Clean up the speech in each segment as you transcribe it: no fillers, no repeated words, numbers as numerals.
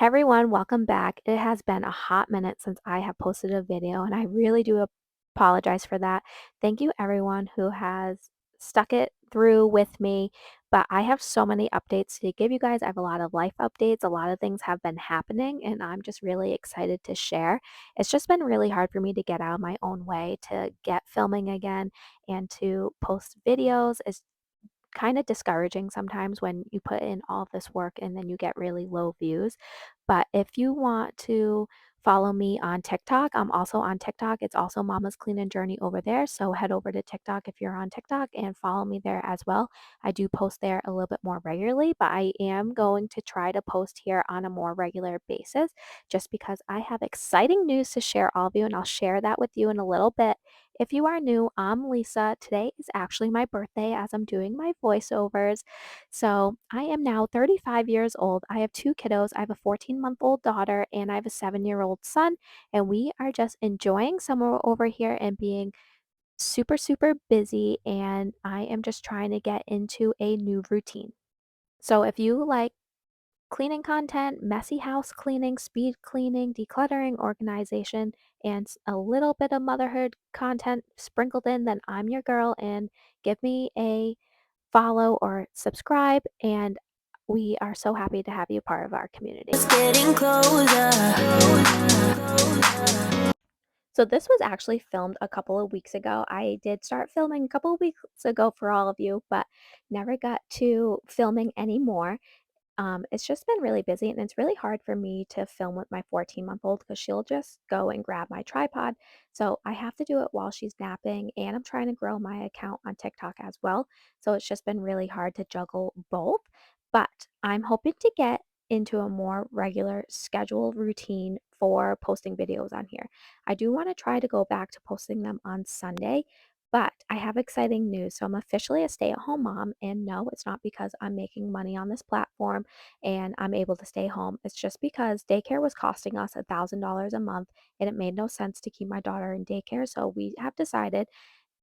Hey everyone, welcome back. It has been a hot minute since I have posted a video, and I really do apologize for that. Thank you everyone who has stuck it through with me. But I have so many updates to give you guys. I have a lot of life updates. A lot of things have been happening, and I'm just really excited to share. It's just been really hard for me to get out of my own way to get filming again and to post videos. It's kind of discouraging sometimes when you put in all of this work and then you get really low views. But if you want to follow me on TikTok, I'm also on TikTok. It's also Mama's Clean and Journey over there. So head over to TikTok if you're on TikTok and follow me there as well. I do post there a little bit more regularly, but I am going to try to post here on a more regular basis just because I have exciting news to share all of you, and I'll share that with you in a little bit. If you are new, I'm Lisa. Today is actually my birthday as I'm doing my voiceovers. So I am now 35 years old. I have two kiddos. I have a 14-month-old daughter and I have a 7-year-old son. And we are just enjoying summer over here and being super, super busy. And I am just trying to get into a new routine. So if you like cleaning content, messy house cleaning, speed cleaning, decluttering, organization, and a little bit of motherhood content sprinkled in, then I'm your girl. And give me a follow or subscribe. And we are so happy to have you part of our community. It's getting closer. So this was actually filmed a couple of weeks ago. I did start filming a couple of weeks ago for all of you, but never got to filming anymore. It's just been really busy and it's really hard for me to film with my 14-month-old because she'll just go and grab my tripod. So I have to do it while she's napping, and I'm trying to grow my account on TikTok as well. So it's just been really hard to juggle both. But I'm hoping to get into a more regular schedule routine for posting videos on here. I do want to try to go back to posting them on Sunday, but I have exciting news. So I'm officially a stay-at-home mom, and no, it's not because I'm making money on this platform and I'm able to stay home. It's just because daycare was costing us $1,000 a month and it made no sense to keep my daughter in daycare. So we have decided,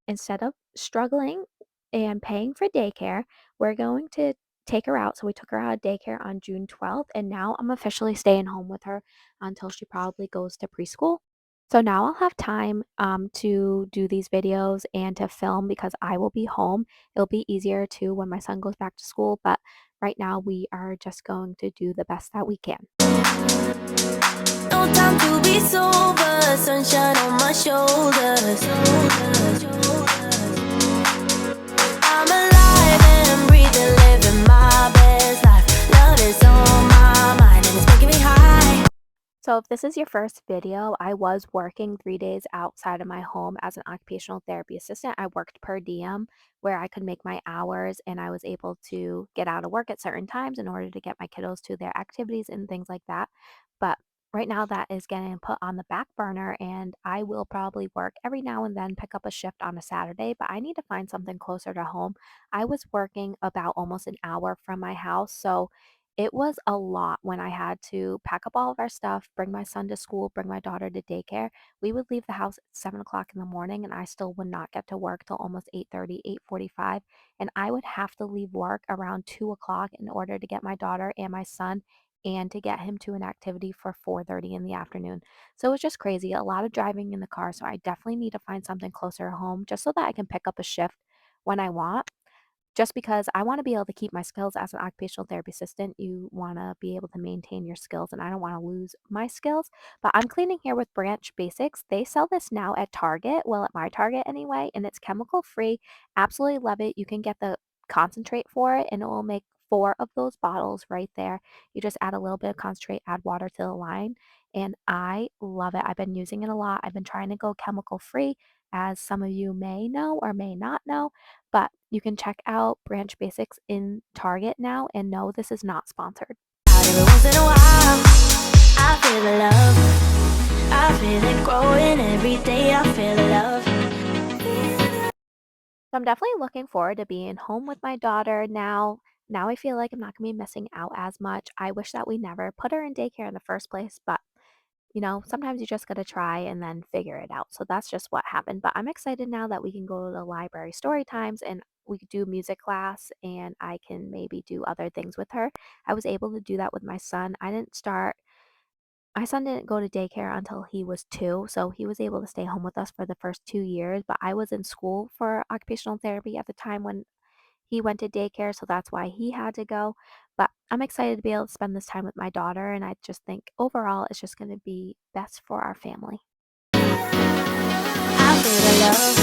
instead of struggling and paying for daycare, we're going to take her out. So we took her out of daycare on June 12th, and now I'm officially staying home with her until she probably goes to preschool. So now I'll have time to do these videos and to film because I will be home. It'll be easier too when my son goes back to school, but right now we are just going to do the best that we can. No time to be sober. Sunshine on my shoulders. I'm alive and breathing, living my best life. Love is on my mind and it's making me high. So if this is your first video, I was working 3 days outside of my home as an occupational therapy assistant. I worked per diem where I could make my hours, and I was able to get out of work at certain times in order to get my kiddos to their activities and things like that. But right now that is getting put on the back burner, and I will probably work every now and then, pick up a shift on a Saturday, but I need to find something closer to home. I was working about almost an hour from my house, so it was a lot when I had to pack up all of our stuff, bring my son to school, bring my daughter to daycare. We would leave the house at 7 o'clock in the morning, and I still would not get to work till almost 8:30, 8:45. And I would have to leave work around 2 o'clock in order to get my daughter and my son and to get him to an activity for 4:30 in the afternoon. So it was just crazy. A lot of driving in the car. So I definitely need to find something closer to home just so that I can pick up a shift when I want, just because I want to be able to keep my skills as an occupational therapy assistant. You want to be able to maintain your skills, and I don't want to lose my skills. But I'm cleaning here with Branch Basics. They sell this now at Target, well, at my Target anyway, and it's chemical free. Absolutely love it. You can get the concentrate for it, and it will make 4 of those bottles right there. You just add a little bit of concentrate, add water to the line, and I love it. I've been using it a lot. I've been trying to go chemical free, as some of you may know or may not know. But you can check out Branch Basics in Target now, and no, this is not sponsored. Out every once in a while, I feel the love. I feel it growing every day. I feel the love. So I'm definitely looking forward to being home with my daughter now. Now I feel like I'm not going to be missing out as much. I wish that we never put her in daycare in the first place, but sometimes you just got to try and then figure it out. So that's just what happened. But I'm excited now that we can go to the library story times and we could do music class, and I can maybe do other things with her. I was able to do that with my son. I didn't start my son didn't go to daycare until he was 2, so he was able to stay home with us for the first 2 years, but I was in school for occupational therapy at the time when he went to daycare, so that's why he had to go. But I'm excited to be able to spend this time with my daughter, and I just think overall it's just gonna be best for our family. I feel the love.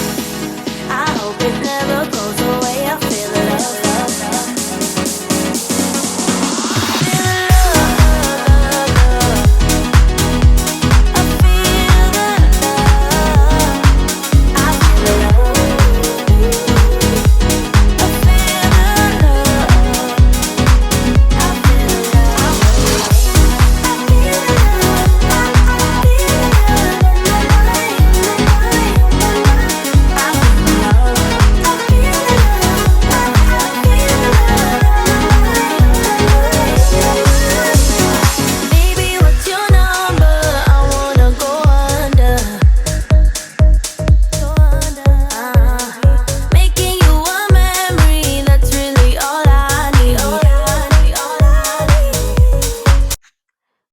I hope it never goes away. I feel the love, love, love.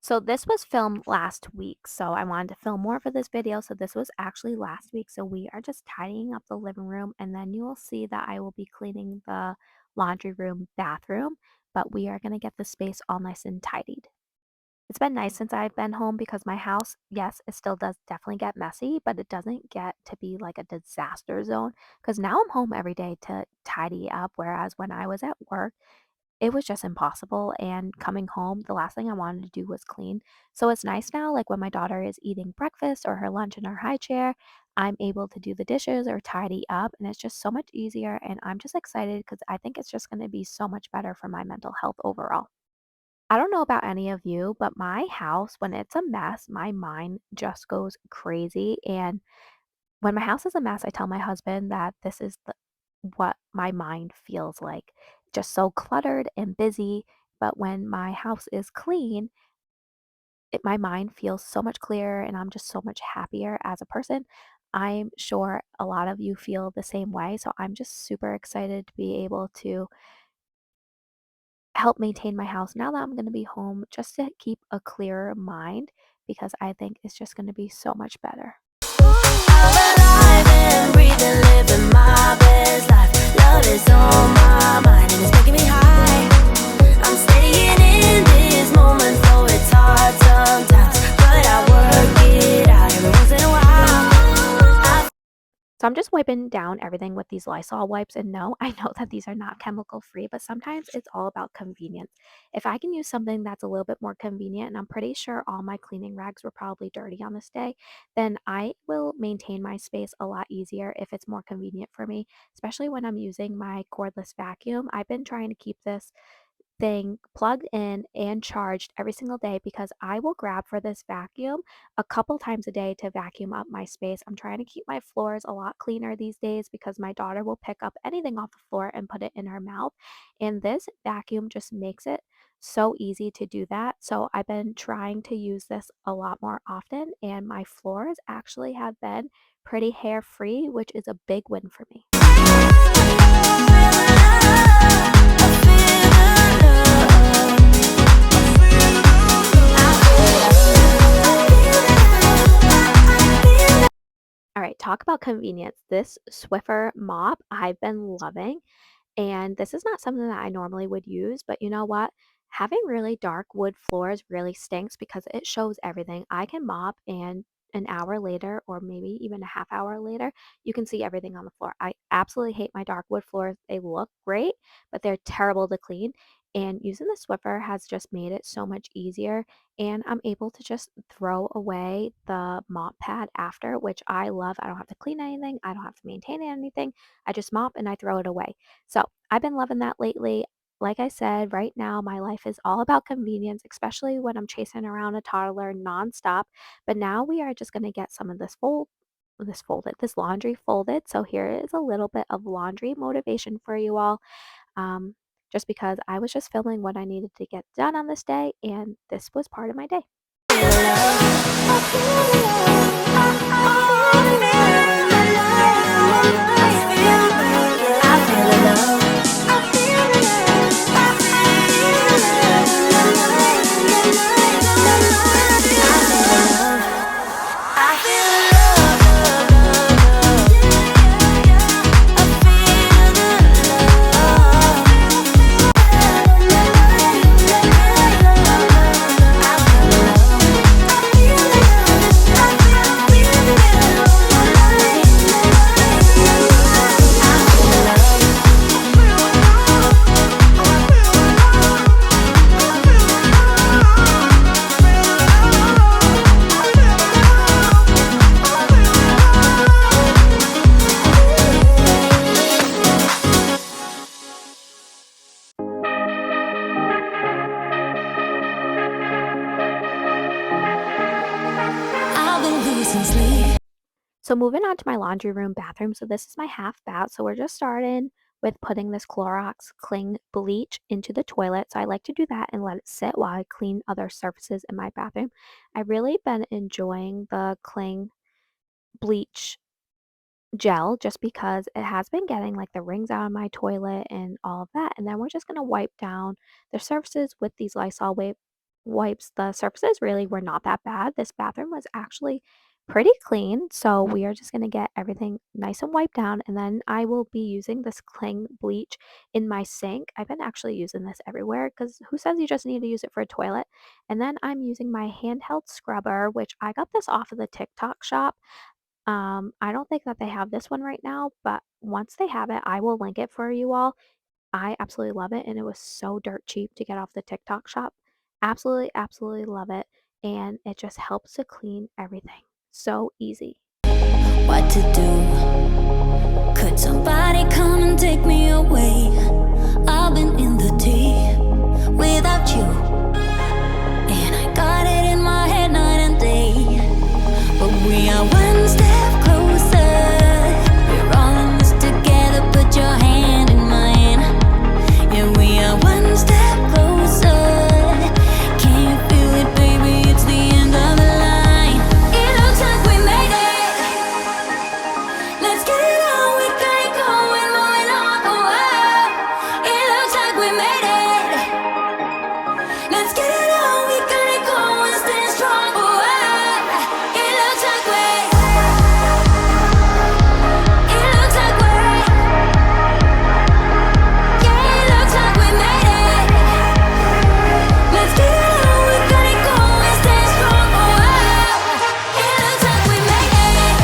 So this was filmed last week, so I wanted to film more for this video, so this was actually last week. So we are just tidying up the living room, and then you will see that I will be cleaning the laundry room, bathroom, but we are going to get the space all nice and tidied. It's been nice since I've been home because my house, yes, it still does definitely get messy, but it doesn't get to be like a disaster zone because now I'm home every day to tidy up, whereas when I was at work, it was just impossible, and coming home, the last thing I wanted to do was clean. So it's nice now, like when my daughter is eating breakfast or her lunch in her high chair, I'm able to do the dishes or tidy up, and it's just so much easier, and I'm just excited because I think it's just gonna be so much better for my mental health overall. I don't know about any of you, but my house, when it's a mess, my mind just goes crazy, and when my house is a mess, I tell my husband that this is what my mind feels like, just so cluttered and busy. But when my house is clean, my mind feels so much clearer and I'm just so much happier as a person. I'm sure a lot of you feel the same way. So I'm just super excited to be able to help maintain my house now that I'm going to be home just to keep a clearer mind because I think it's just going to be so much better. I'm alive and breathing, living my best life. Love is on my mind and it's making me high. I'm staying in this moment, though it's hard sometimes, but I work it out every once in a while. So I'm just wiping down everything with these Lysol wipes, and no, I know that these are not chemical free, but sometimes it's all about convenience. If I can use something that's a little bit more convenient, and I'm pretty sure all my cleaning rags were probably dirty on this day, then I will maintain my space a lot easier if it's more convenient for me, especially when I'm using my cordless vacuum. I've been trying to keep this thing plugged in and charged every single day because I will grab for this vacuum a couple times a day to vacuum up my space. I'm trying to keep my floors a lot cleaner these days because my daughter will pick up anything off the floor and put it in her mouth. And this vacuum just makes it so easy to do that. So I've been trying to use this a lot more often, and my floors actually have been pretty hair free, which is a big win for me. All right, talk about convenience. This Swiffer mop I've been loving. And this is not something that I normally would use, but you know what? Having really dark wood floors really stinks because it shows everything. I can mop and an hour later, or maybe even a half hour later, you can see everything on the floor. I absolutely hate my dark wood floors. They look great, but they're terrible to clean. And using the Swiffer has just made it so much easier. And I'm able to just throw away the mop pad after, which I love. I don't have to clean anything, I don't have to maintain anything. I just mop and I throw it away. So I've been loving that lately. Like I said, right now my life is all about convenience, especially when I'm chasing around a toddler nonstop. But now we are just going to get some of this laundry folded. So here is a little bit of laundry motivation for you all. Um, just because I was just filming what I needed to get done on this day, and this was part of my day. So moving on to my laundry room bathroom. So this is my half bath. So we're just starting with putting this Clorox Cling bleach into the toilet. So I like to do that and let it sit while I clean other surfaces in my bathroom. I've really been enjoying the Cling bleach gel just because it has been getting like the rings out of my toilet and all of that. And then we're just going to wipe down the surfaces with these Lysol wipes. The surfaces really were not that bad. This bathroom was actually pretty clean. So we are just going to get everything nice and wiped down. And then I will be using this Cling bleach in my sink. I've been actually using this everywhere because who says you just need to use it for a toilet? And then I'm using my handheld scrubber, which I got this off of the TikTok shop. I don't think that they have this one right now, but once they have it, I will link it for you all. I absolutely love it, and it was so dirt cheap to get off the TikTok shop. Absolutely, absolutely love it, and it just helps to clean everything. So easy. What to do? Could somebody come and take me away? I've been in the deep without you, and I got it in my head night and day. But we are one step closer. We're all in this together. Put your hand in mine. Yeah, we are one step closer. Can you feel it, baby? It's the end of the line. It looks like we made it. Let's get it on. We got it going, moving on. Oh, oh. It looks like we made it. Let's get it on. We got it going, stay strong. Oh, oh. It looks like we. It looks like we. Yeah, it looks like we made it. Let's get it on. We got it going, stay strong. Oh, oh. It looks like we made it.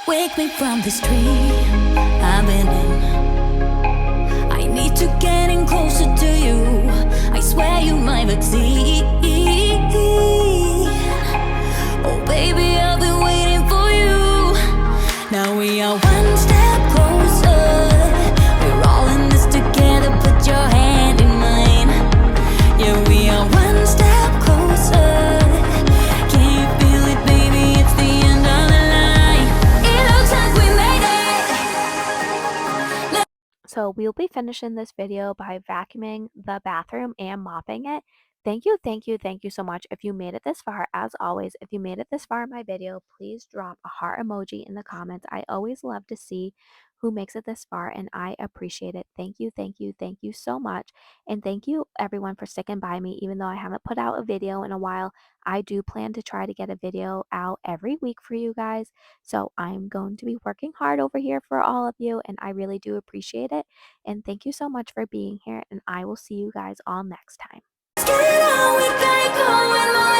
Wake me from this dream I've been in. I need to get in closer to you. I swear you might succeed. Oh baby, I've been waiting for you. Now we are one step closer. We're all in this together. Put your hand in mine. Yeah, we are one step closer. Can you feel it, baby? It's the end of the line. It looks like we made it. So we'll be finishing this video by vacuuming the bathroom and mopping it. Thank you so much. If you made it this far, as always, if you made it this far in my video, please drop a heart emoji in the comments. I always love to see who makes it this far, and I appreciate it. Thank you so much. And thank you everyone for sticking by me, even though I haven't put out a video in a while. I do plan to try to get a video out every week for you guys. So I'm going to be working hard over here for all of you, and I really do appreciate it. And thank you so much for being here, and I will see you guys all next time. Let's get it on. We got it going, moving